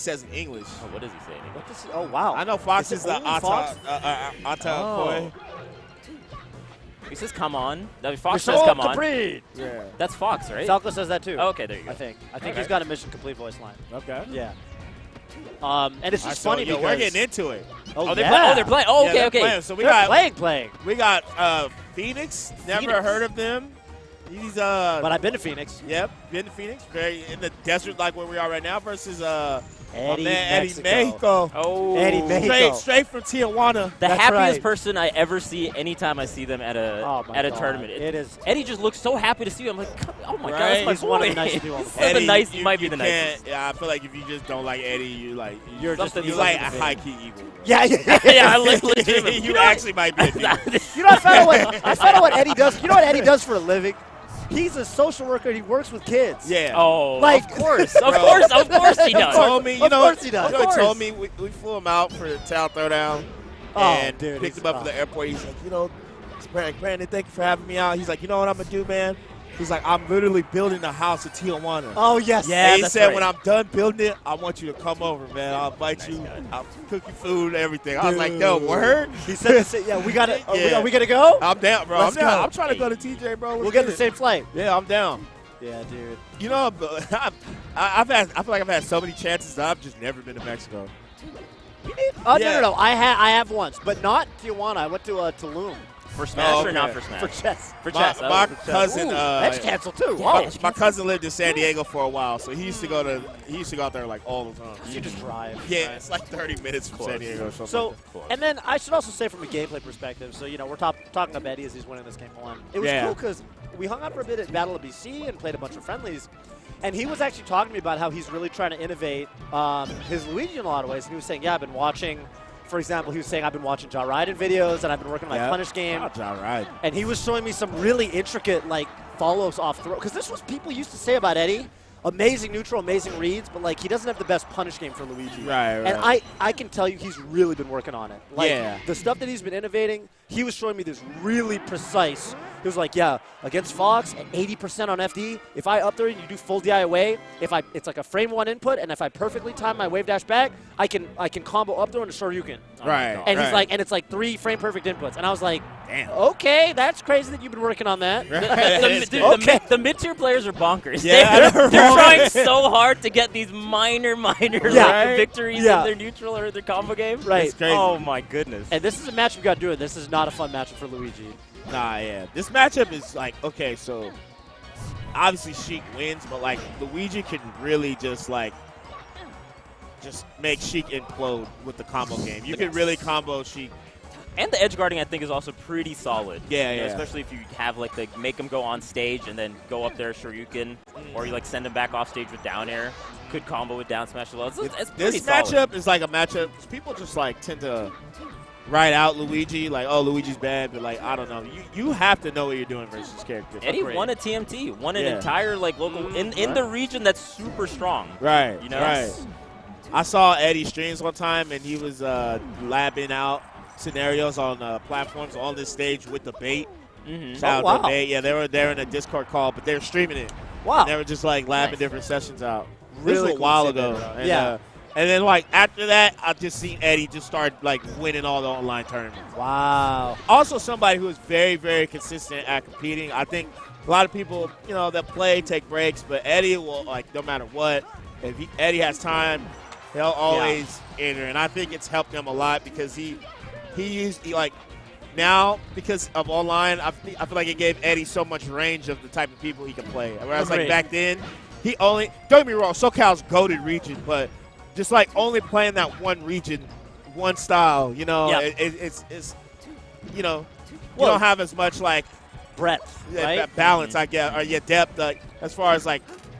says in English. Oh, what does he say in English? Oh, wow. I know Fox is the Fox? Ata Koi. He says, come on. Fox says, come on. Yeah. That's Fox, right? Falco says that too. Oh, okay, there you go. I think Okay. he's got a Mission Complete voice line. Okay. Yeah. And it's just funny because we're getting into it. Oh, they're playing. Oh, Yeah, okay, they're okay. playing. So we They're got playing. We got Phoenix. Never heard of them. He's But I've been to Phoenix. Yep, been to Phoenix. Very in the desert like where we are right now versus Eddie, Eddie Mexico. Mexico. Oh. Eddie Mexico. Straight from Tijuana. The That's happiest right. person I ever see anytime I see them at a Oh my God. tournament. It is. Eddie just looks so happy to see you. I'm like, oh my God, Right? that's my He's one of the boy. nicest people on the He's planet. the nice. you might be you the can't- nicest. Yeah, I feel like if you just don't like Eddie, You're just you a like a baby. high key evil. Yeah. Yeah, I legitimately. you actually might be. A demon. You know, I found out what Eddie does. You know what Eddie does for a living? He's a social worker. He works with kids. Yeah. Oh, Like- of course he does. Told me, Of course he does. You know, he told me we flew him out for the town throwdown and dude, picked him up from the airport. He's like, Brandon, thank you for having me out. He's like, you know what I'm gonna do, man? He's like, I'm literally building a house in Tijuana. Oh yes. Yeah. And he that's said, right. when I'm done building it, I want you to come over, man. I'll invite you. I'll cook you food and everything. I was like, yo, word? He said, yeah, we got it. Yeah. Are we gonna go? I'm down, bro. Let's I'm down. go. I'm trying to go to TJ, bro. We'll get the same flight. Yeah, I'm down. Yeah, dude. You know, I feel like I've had so many chances that I've just never been to Mexico. Yeah. No. I have once, but not Tijuana. I went to Tulum For Smash or not okay. for Smash? for chess. For chess. My for chess. cousin, Ooh, that's canceled too. Yeah. Wow. my cousin lived in San Diego for a while, so he used to go out there like all the time. You just drive. Yeah, it's like 30 minutes from San Diego or something. So, like that. and then I should also say from a gameplay perspective, so, we're talking about Eddie as he's winning this game 1. It was cool because we hung out for a bit at Battle of BC and played a bunch of friendlies. And he was actually talking to me about how he's really trying to innovate his Luigi in a lot of ways. And he was saying, I've been watching, for example, he was saying, I've been watching Ja Raiden videos and I've been working on my punish game. Oh, Ja Raiden. And he was showing me some really intricate, follows off throw. Because this was people used to say about Eddie. Amazing neutral, amazing reads, but, he doesn't have the best punish game for Luigi. Right. And I can tell you he's really been working on it. The stuff that he's been innovating, he was showing me this really precise. He was like, against Fox at 80% on FD, if I up there and you do full DI away, it's like a frame 1 input, and if I perfectly time my wave dash back, I can combo up there and a Shoryuken. Right. And he's like, and it's like 3 frame perfect inputs. And I was like, damn. Okay, that's crazy that you've been working on that. The mid-tier players are bonkers. Yeah, They're trying so hard to get these minor victories in their neutral or their combo game. Right. It's crazy. Oh, my goodness. And this is a match we got to do it. This is not a fun matchup for Luigi. Nah, yeah. This matchup is okay, so obviously Sheik wins, but Luigi can really just make Sheik implode with the combo game. You can really combo Sheik. And the edge guarding, I think, is also pretty solid. Yeah, You know, yeah. especially if you have, make him go on stage and then go up there Shoryuken, or you, send him back off stage with down air. Could combo with down smash as well. It's pretty This solid. matchup is like a matchup. People just tend to write out Luigi, Luigi's bad, but I don't know. You have to know what you're doing versus this character. Eddie won a TMT, won an entire local in the region that's super strong. Right. You know? Right. I saw Eddie streams one time, and he was labbing out scenarios on platforms on this stage with the bait. Shout out to Bait. Yeah, they were there in a Discord call, but they were streaming it. Wow. And they were just labbing different sessions out. This was Really a cool while to see ago. that, And, yeah. And then, after that, I just seen Eddie just start, winning all the online tournaments. Wow. Also somebody who is very, very consistent at competing. I think a lot of people, that play, take breaks, but Eddie will, no matter what, if Eddie has time, he'll always enter. And I think it's helped him a lot because now, because of online, I feel like it gave Eddie so much range of the type of people he can play. Whereas, back then, he only, don't get me wrong, SoCal's goated region, but just, only playing that one region, one style, it's you don't have as much, breadth, right? balance, I guess, or depth, as far as,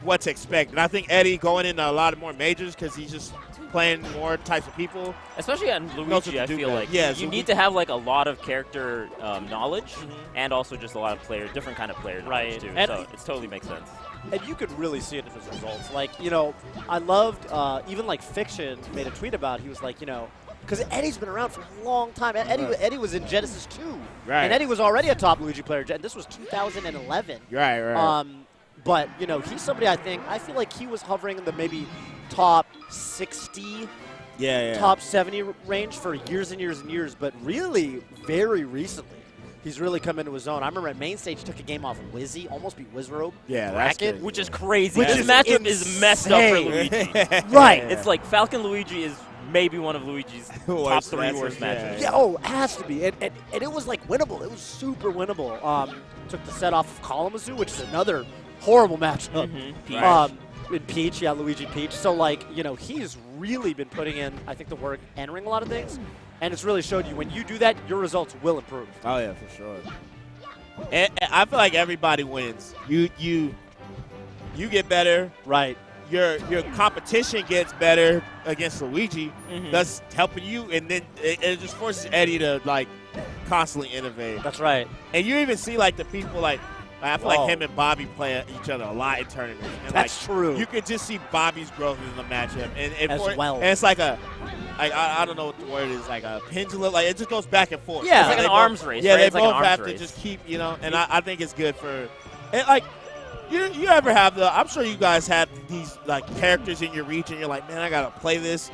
what to expect. And I think Eddie going into a lot of more majors because he's just playing more types of people. Especially on Luigi, I feel like you need to have a lot of character knowledge and also just a lot of different kind of player knowledge too. And so it totally makes sense. And you could really see it in his results. I loved, even Fiction made a tweet about it. He was because Eddie's been around for a long time. Eddie was in Genesis 2. Right. And Eddie was already a top Luigi player. And this was 2011. Right. But, he's somebody I feel like he was hovering in the maybe top 60, Yeah. top 70 range for years and years and years, but really very recently. He's really come into his own. I remember at main stage, he took a game off of Wizzy, almost beat Wizrobe. Yeah, that's bracket, crazy. Which is crazy. Which This is matchup is messed up for Luigi. Right. It's like Falcon Luigi is maybe one of Luigi's top 3 worst matches. Yeah, oh, it has to be. And it was like winnable. It was super winnable. Took the set off of Kalamazoo, which is another horrible matchup. In Peach, yeah, Luigi Peach. So, like, you know, he's really been putting in, I think, the work entering a lot of things. And it's really showed you when you do that, your results will improve. Oh, yeah, for sure. And I feel like everybody wins. You get better. Right. Your competition gets better against Luigi. That's helping you, and then it just forces Eddy to like constantly innovate. That's right. And you even see like the people like I feel like him and Bobby play each other a lot in tournaments. And, That's true. You could just see Bobby's growth in the matchup, and well. And it's like I don't know what the word is, like a pendulum. Like it just goes back and forth. Yeah, it's like an arms race. Yeah, right? they it's both like an arms have race. to just keep, and I think it's good for, and like. You ever have I'm sure you guys have these like characters in your region. You're like, man, I gotta play this.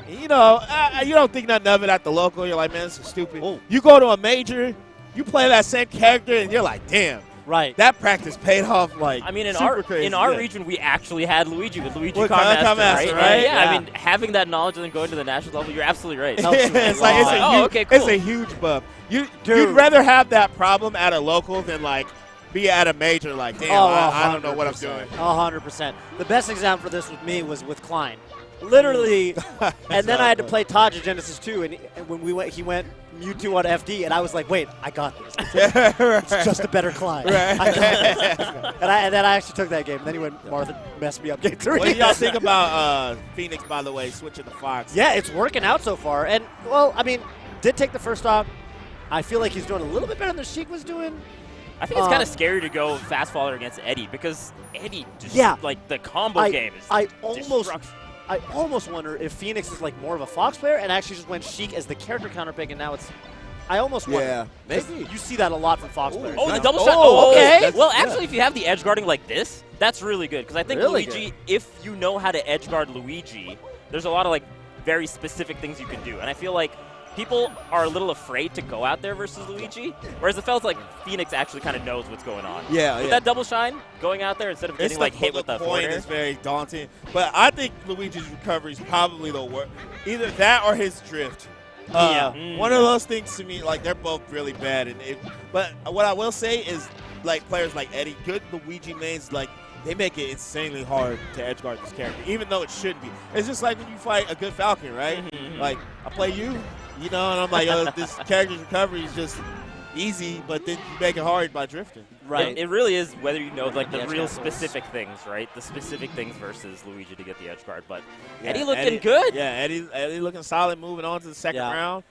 And, you don't think nothing of it at the local. You're like, man, this is stupid. Ooh. You go to a major, you play that same character, and you're like, damn, Right. that practice paid off. Like, I mean, in super our crazy. region, we actually had Luigi with Luigi With Carmaster, right? Yeah, Yeah. I mean, having that knowledge and then going to the national level, you're absolutely right. It's like it's a huge, okay, cool. It's a huge buff. You'd rather have that problem at a local than like be at a major. Like, damn, I don't know what I'm doing. 100%. The best example for this with me was with Klein. Literally, and then I had to play Taja Genesis 2, and when he went Mewtwo on FD, and I was like, wait, I got this. It's just a better Klein. Right. I got this. And then I actually took that game, and then he went, Martha messed me up game 3. What do y'all think about Phoenix, by the way, switching to Fox? Yeah, it's working out so far. And, well, I mean, did take the first stock. I feel like he's doing a little bit better than Sheik was doing. I think it's kind of scary to go fast faller against Eddy because Eddy just, like, the combo game is I almost wonder if Phoenix is like more of a Fox player and actually just went Sheik as the character counter pick, and now it's. I almost wonder. Yeah, maybe. You see that a lot from Fox players. Oh, the double shot. Oh, okay. Well, actually, if you have the edge guarding like this, that's really good because I think Really Luigi, if you know how to edge guard Luigi, there's a lot of like very specific things you can do, and I feel like people are a little afraid to go out there versus Luigi, whereas it felt like Phoenix actually kind of knows what's going on. Yeah, With that double shine, going out there instead of getting like hit with the point forward is very daunting. But I think Luigi's recovery is probably the worst. Either that or his drift. One of those things to me, like they're both really bad. But what I will say is, like players like Eddy, good Luigi mains, like they make it insanely hard to edge guard this character, even though it shouldn't be. It's just like when you fight a good Falcon, right? Like I play you. And I'm like, this character's recovery is just easy, but then you make it hard by drifting. Right. It really is whether you know like the edge real castles. specific things, right? The specific things versus Luigi to get the edge guard. But Yeah, Eddy looking good. Yeah, Eddy looking solid, moving on to the second Yeah. round.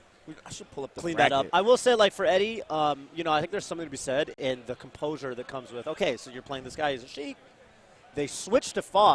I should pull up the Clean bracket. that up. I will say, like, for Eddy, I think there's something to be said in the composure that comes with, okay, so you're playing this guy, he's a Sheik. They switched to Fox.